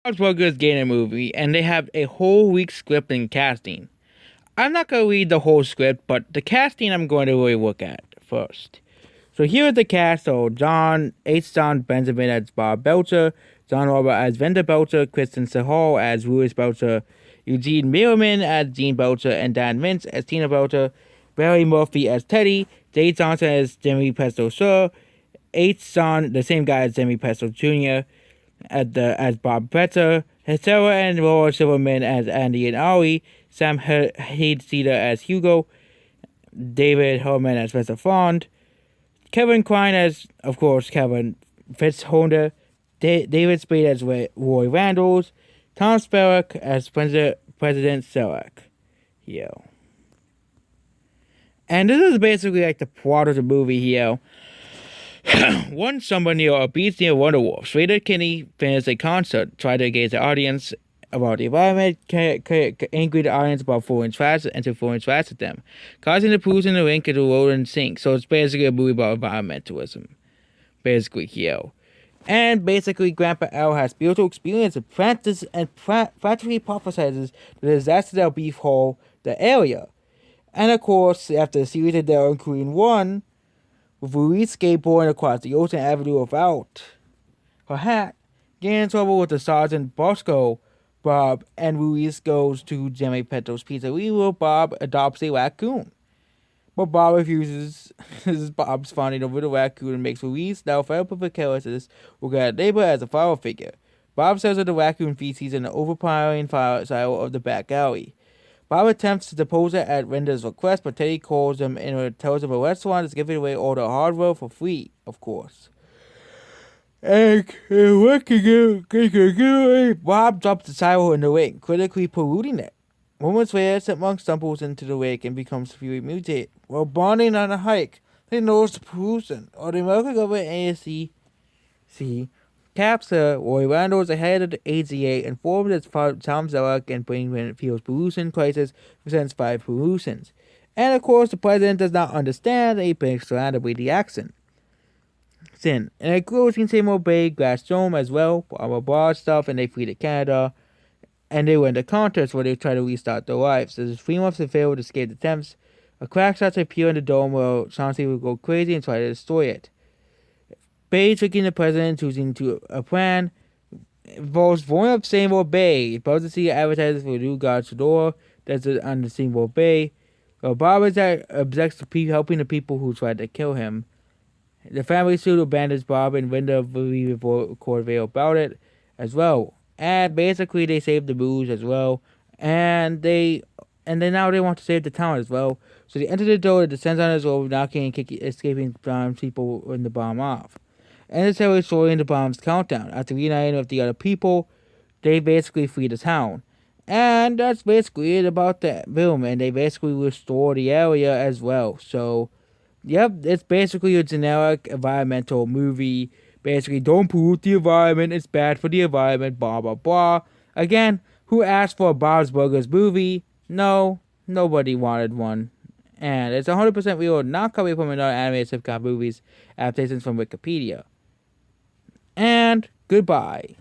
Bob's Burgers getting a movie, and they have a whole week script and casting. I'm not going to read the whole script, but the casting I'm going to really look at first. So here is the cast. So John Benjamin as Bob Belcher, John Robert as Venda Belcher, Kristen Sahal as Louis Belcher, Eugene Mirman as Gene Belcher, and Dan Mintz as Tina Belcher, Barry Murphy as Teddy, Jay Johnson as Jimmy Pesto Sir, H. John, the same guy as Jimmy Pesto Jr., as Bob Betzer, Sarah and Laura Silverman as Andy and Ollie, Sam Hayes-Cedar as Hugo, David Herman as Spencer Fond, Kevin Kline as, of course, Kevin Fitzhonda, David Spade as Roy Randalls, Tom Sparrock as President Sarek. Yeah. And this is basically like the plot of the movie here. One summer near a beach near Wonderwolf, Raider Kinney finished a concert, tried to engage the audience about the environment, angry the audience about throwing trash into throwing trash at them, causing the pools in the rink to roll and sink. So it's basically a movie about environmentalism. Basically, here. And basically, Grandpa Al has spiritual experience and practically prophesizes the disaster that will befall the area. And of course, after a series of Daryl and Queen 1, with Louise skateboarding across the Ocean Avenue without her hat, getting in trouble with the Sergeant Bosco, Bob and Louise goes to Jimmy Petro's Pizzeria where Bob adopts a raccoon. But Bob refuses. This is Bob's fawning over the raccoon and makes Louise, now fed up with the carelessness, look at neighbor as a father figure. Bob says that the raccoon feces in the overpowering fire silo of the back alley. Bob attempts to depose her at Renda's request, but Teddy calls him and tells him a restaurant is giving away all the hardware for free, of course. And Bob drops the silo in the lake, critically polluting it. Moments later, Chipmunk stumbles into the lake and becomes severely mutated. While bonding on a hike, they notice the pollution, or the American government ASC capture Roy Randalls ahead of the AGA informed that Tom Zellick and Brainfield's pollution crisis presents 5 pollutions. And of course, the president does not understand that he been surrounded with the accent. And it grows in Seymour Bay, Glass Dome as well, blah blah blah stuff, and they flee to Canada. And they win the contest where they try to restart their lives. There's 3 months to fail with escape attempts. A crack starts to appear in the dome where Chauncey will go crazy and try to destroy it. Bay tricking the president, choosing to a plan, involves blowing up Seymour Bay. About to see advertisements for a new God's door that's on the Seymour Bay. Bob objects to helping the people who tried to kill him. The family suit abandons Bob and Linda record Vale about it as well. And basically they save the booze as well. And then now they want to save the town as well. So they enter the door, it descends on his robe, knocking and kicking, escaping people when the bomb off. And it's destroying the bomb's countdown. After reuniting with the other people, they basically flee the town. And that's basically it about the film. And they basically restore the area as well. So, yep, it's basically a generic environmental movie. Basically, don't pollute the environment. It's bad for the environment. Blah, blah, blah. Again, who asked for a Bob's Burgers movie? No, nobody wanted one. And it's 100% real, not coming from another animated sitcom movies adaptations from Wikipedia. And goodbye.